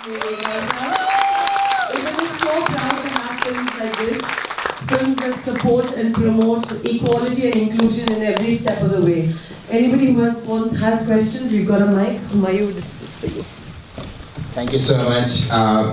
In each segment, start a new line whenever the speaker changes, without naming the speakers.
Isn't it so proud to have films like this? Films that support and promote equality and inclusion in every step of the way. Anybody who has questions, we've got a mic. Mayur, this is for you.
Thank you so much.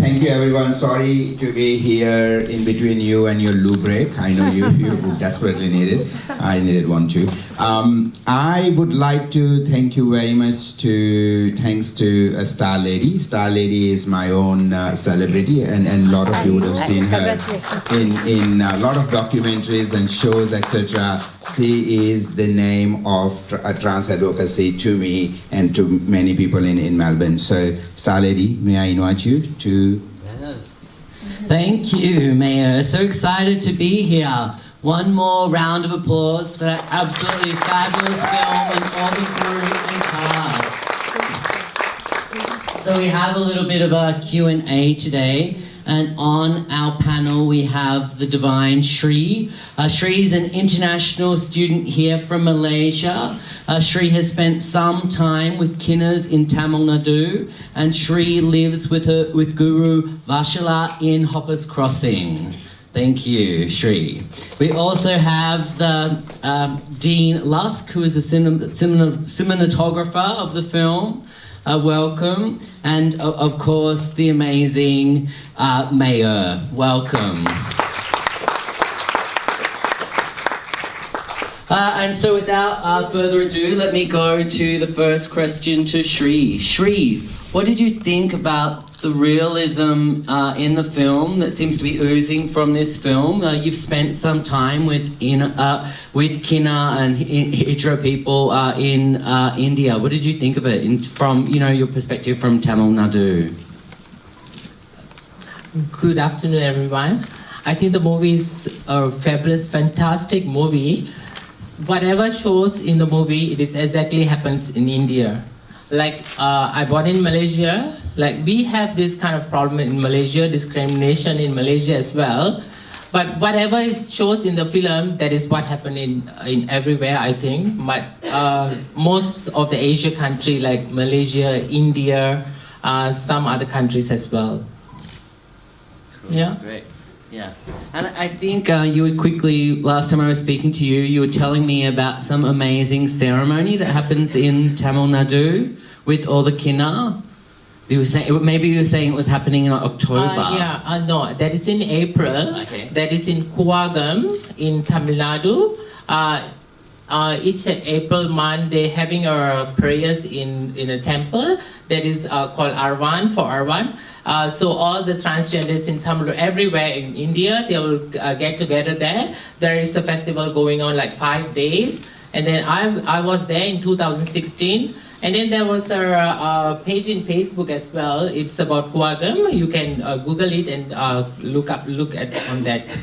Thank you everyone. Sorry to be here in between you and your loo break. I know you desperately need it. I needed one too. I would like to thank you very much thanks to Starlady. Starlady is my own celebrity and a lot of you would have seen her in a lot of documentaries and shows, etc. She is the name of trans advocacy to me and to many people in Melbourne. So Starlady, may I invite you to...
Yes. Thank you, Mayur. So excited to be here. One more round of applause for that absolutely fabulous film and all the crew and cast. So we have a little bit of a Q&A today. And on our panel we have the divine Shri. Shri is an international student here from Malaysia. Shri has spent some time with Kinners in Tamil Nadu, and Shri lives with Guru Vathsala in Hoppers Crossing. Thank you, Shri. We also have the Dean Lusk, who is a cinematographer of the film. Welcome, and of course the amazing Mayur. Welcome. And so without further ado, let me go to the first question to Shri. Shri, what did you think about the realism in the film that seems to be oozing from this film? You've spent some time with Kinna and hetero people in India. What did you think of it from your perspective from Tamil Nadu?
Good afternoon, everyone. I think the movie is a fabulous, fantastic movie. Whatever shows in the movie, it is exactly happens in India. Like I born in Malaysia. Like we have this kind of problem in Malaysia, discrimination in Malaysia as well. But whatever it shows in the film, that is what happened in everywhere, I think. But most of the Asia country like Malaysia, India, some other countries as well.
Cool. Yeah. Great. Yeah. And I think you would quickly, last time I was speaking to you, you were telling me about some amazing ceremony that happens in Tamil Nadu with all the Kinna. Maybe you were saying it was happening in October.
No, that is in April.
Okay.
That is in Kuagam in Tamil Nadu. Each April month they're having prayers in a temple that is called Arvan for Arvan. So all the transgenders in Tamil everywhere in India, they will get together there. There is a festival going on like 5 days. And then I was there in 2016. And then there was a page in Facebook as well. It's about Kuagam. You can Google it and look at on that.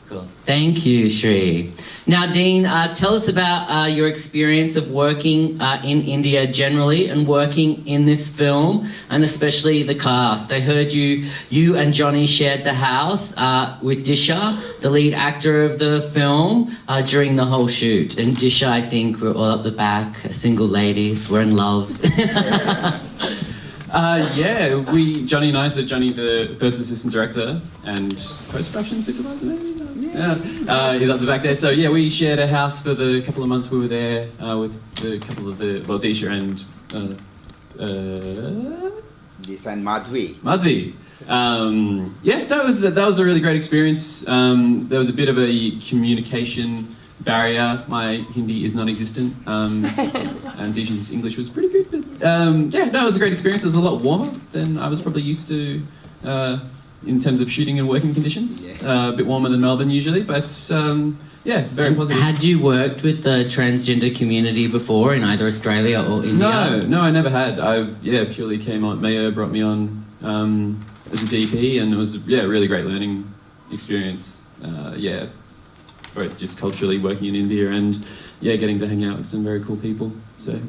Cool. Thank you, Shri. Now, Dean, tell us about your experience of working in India generally and working in this film, and especially the cast. I heard you and Johnny shared the house with Disha, the lead actor of the film, during the whole shoot. And Disha, I think, we're all at the back, single ladies, we're in love.
Johnny and I, so Johnny, the first assistant director and post-production supervisor, maybe? He's up the back there. So yeah, we shared a house for the couple of months we were there with the couple of Disha and
This and Madhvi.
That was a really great experience. There was a bit of a communication barrier. My Hindi is non-existent, and Disha's English was pretty good. But it was a great experience. It was a lot warmer than I was probably used to in terms of shooting and working conditions. A bit warmer than Melbourne usually, but very positive.
Had you worked with the transgender community before in either Australia or India?
No, I never had. I purely came on. Mayur brought me on as a DP, and it was a really great learning experience. Both just culturally working in India and getting to hang out with some very cool people. So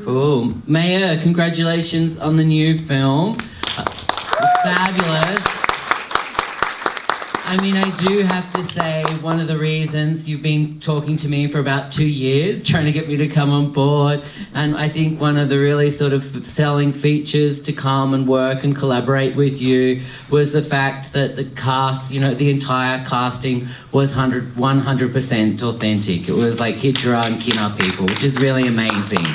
cool. Mayur, congratulations on the new film. It's fabulous. I mean, I do have to say, one of the reasons you've been talking to me for about 2 years, trying to get me to come on board, and I think one of the really sort of selling features to come and work and collaborate with you was the fact that the cast, you know, the entire casting was 100% authentic. It was like Hijra and Kina people, which is really amazing.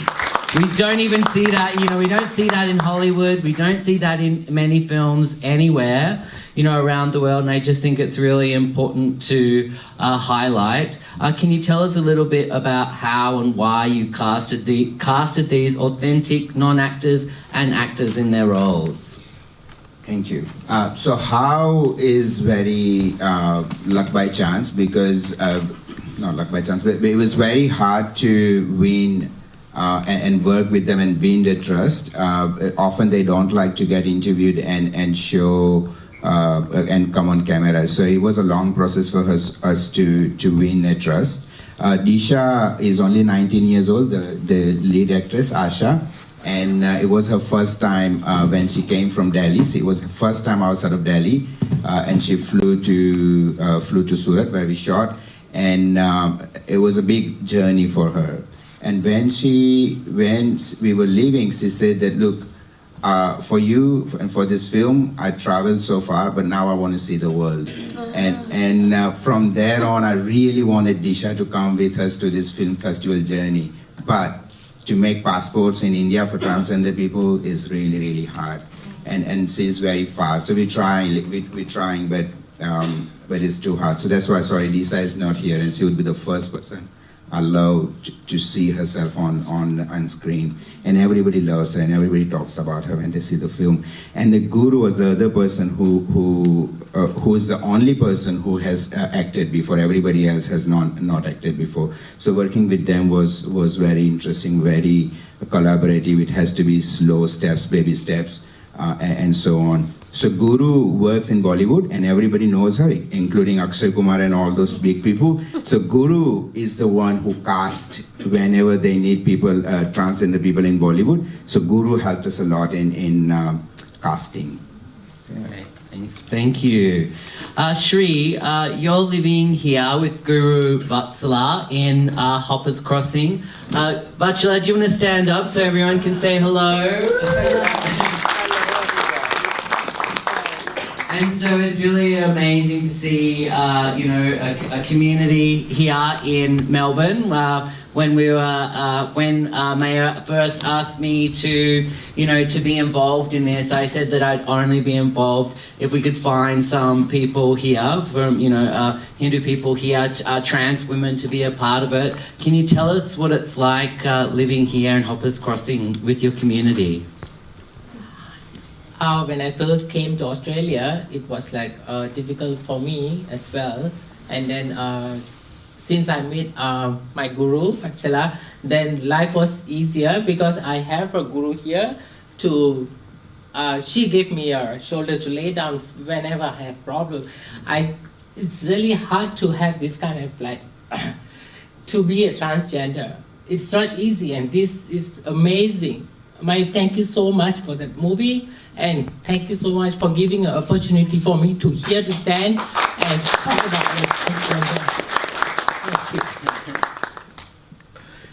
We don't even see that, you know, we don't see that in Hollywood, we don't see that in many films anywhere, you know, around the world, and I just think it's really important to highlight. Can you tell us a little bit about how and why you casted these authentic non-actors and actors in their roles?
Thank you. So how is very luck by chance, because, not luck by chance, but it was very hard to win and work with them and win their trust. Often they don't like to get interviewed and show and come on camera. So it was a long process for us to win their trust. Disha is only 19 years old, the lead actress, Asha. And it was her first time when she came from Delhi. So it was her first time outside of Delhi. And she flew to Surat, where we shot. And it was a big journey for her. And when we were leaving, she said that, look, for you and for this film, I traveled so far, but now I want to see the world. And from there on, I really wanted Disha to come with us to this film festival journey. But to make passports in India for transgender people is really, really hard. And she's very far. So we're trying, but it's too hard. So that's why, sorry, Disha is not here, and she would be the first person allowed to see herself on screen, and everybody loves her and everybody talks about her when they see the film. And the Guru was the other person who is the only person who has acted before. Everybody else has not acted before. So working with them was very interesting, very collaborative. It has to be slow steps, baby steps, and so on. So Guru works in Bollywood and everybody knows her, including Akshay Kumar and all those big people. So Guru is the one who casts whenever they need people, transgender people in Bollywood. So Guru helped us a lot in casting. Yeah.
Okay, thank you. Shri, you're living here with Guru Vathsala in Hoppers Crossing. Vathsala, do you want to stand up so everyone can say hello? And so it's really amazing to see, a community here in Melbourne. When Mayur first asked me to be involved in this, I said that I'd only be involved if we could find some people here, from Hindu people here, trans women, to be a part of it. Can you tell us what it's like living here in Hoppers Crossing with your community?
When I first came to Australia, it was like difficult for me as well. And then since I met my guru, Vathsala, then life was easier because I have a guru here to, she gave me a shoulder to lay down whenever I have problems. It's really hard to have this kind of like, to be a transgender. It's not easy, and this is amazing. Thank you so much for that movie, and thank you so much for giving an opportunity for me to here to stand and talk about it.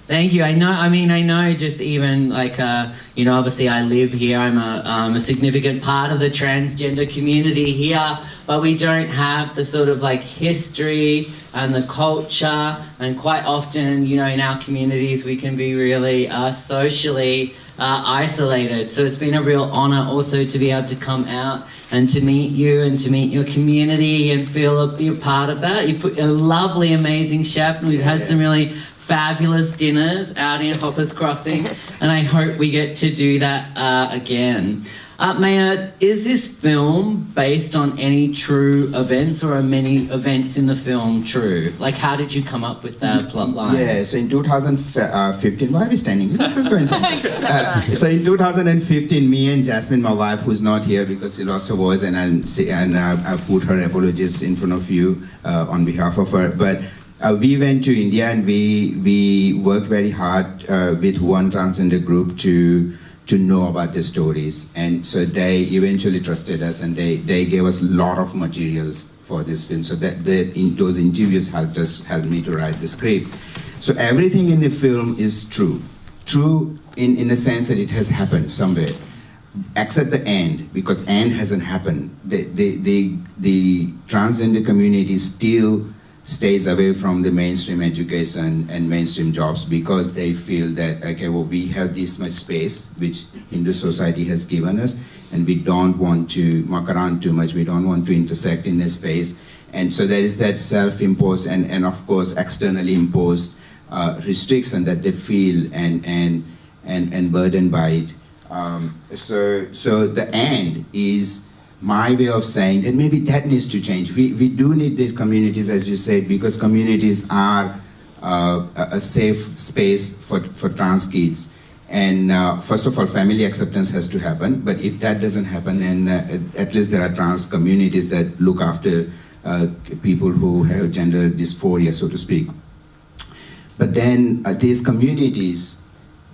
Thank you. I know just even like, obviously I live here. I'm a significant part of the transgender community here, but we don't have the sort of like history and the culture, and quite often, in our communities, we can be really socially isolated. So it's been a real honor also to be able to come out and to meet you and to meet your community and feel you're part of that. You put a lovely, amazing chef, and we've had some really fabulous dinners out in Hoppers Crossing, and I hope we get to do that again. Mayur, is this film based on any true events, or are many events in the film true? Like, how did you come up with that plot line?
Yeah, so in 2015, why are we standing? Let's just go inside. So in 2015, me and Jasmine, my wife, who's not here because she lost her voice, and I put her apologies in front of you on behalf of her. But we went to India, and we worked very hard with one transgender group to to know about the stories. And so they eventually trusted us, and they gave us a lot of materials for this film. So those interviews helped me to write the script. So everything in the film is true. True in the sense that it has happened somewhere, except the end, because end hasn't happened. The transgender community still stays away from the mainstream education and mainstream jobs because they feel that, okay, well, we have this much space which Hindu society has given us, and we don't want to muck around too much, we don't want to intersect in this space. And so there is that self-imposed and of course externally imposed restriction that they feel and burdened by it. So the end is my way of saying that maybe that needs to change. We do need these communities, as you said, because communities are a safe space for trans kids. And first of all, family acceptance has to happen. But if that doesn't happen, then at least there are trans communities that look after people who have gender dysphoria, so to speak. But then these communities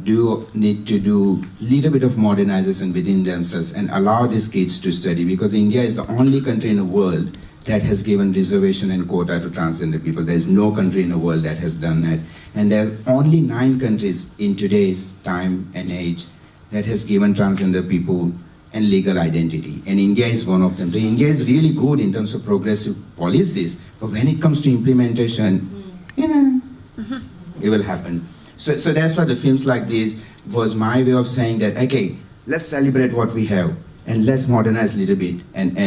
do need to do a little bit of modernization within themselves and allow these kids to study, because India is the only country in the world that has given reservation and quota to transgender people. There is no country in the world that has done that. And there's only 9 countries in today's time and age that has given transgender people a legal identity. And India is one of them. So India is really good in terms of progressive policies, but when it comes to implementation, it will happen. So that's why the films like this was my way of saying that, okay, let's celebrate what we have and let's modernize a little bit. And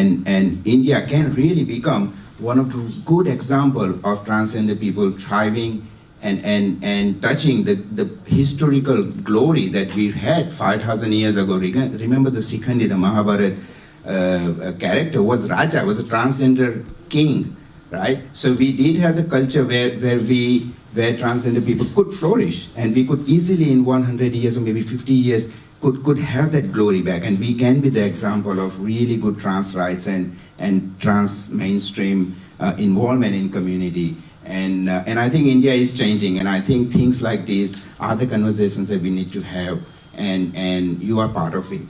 India can really become one of the good examples of transgender people thriving and touching the historical glory that we had 5,000 years ago. Remember the Sikhandi, the Mahabharata character was Raja, was a transgender king, right? So we did have the culture where transgender people could flourish, and we could easily in 100 years or maybe 50 years could have that glory back, and we can be the example of really good trans rights and trans mainstream involvement in community. And I think India is changing, and I think things like these are the conversations that we need to have, and you are part of it.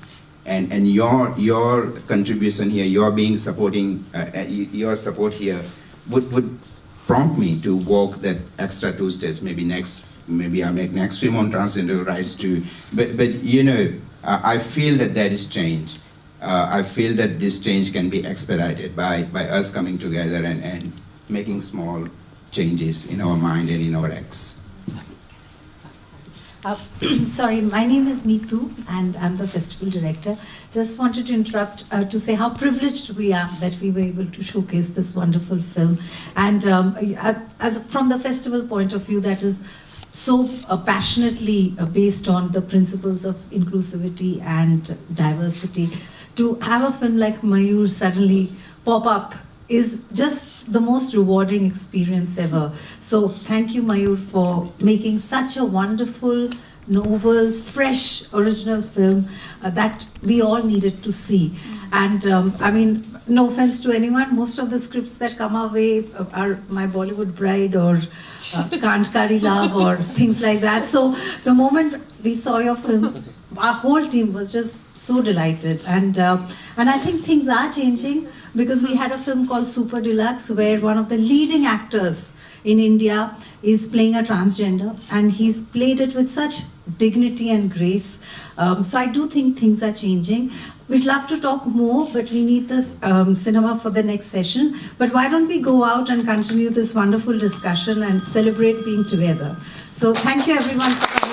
And your contribution here, your support here would prompt me to walk that extra 2 steps. Maybe I'll make next film on transgender rights too. But you know, I feel that there is change. I feel that this change can be expedited by us coming together and making small changes in our mind and in our acts.
Sorry, my name is Neetu and I'm the festival director. Just wanted to interrupt to say how privileged we are that we were able to showcase this wonderful film. And from the festival point of view, that is so passionately based on the principles of inclusivity and diversity, to have a film like Mayur suddenly pop up is just the most rewarding experience ever. So thank you, Mayur, for making such a wonderful, novel, fresh, original film that we all needed to see. And I mean, no offense to anyone, most of the scripts that come our way are My Bollywood Bride or Can't Curry Love or things like that. So the moment we saw your film, our whole team was just so delighted. And I think things are changing, because we had a film called Super Deluxe where one of the leading actors in India is playing a transgender, and he's played it with such dignity and grace. So I do think things are changing. We'd love to talk more, but we need this cinema for the next session. But why don't we go out and continue this wonderful discussion and celebrate being together? So thank you everyone for coming.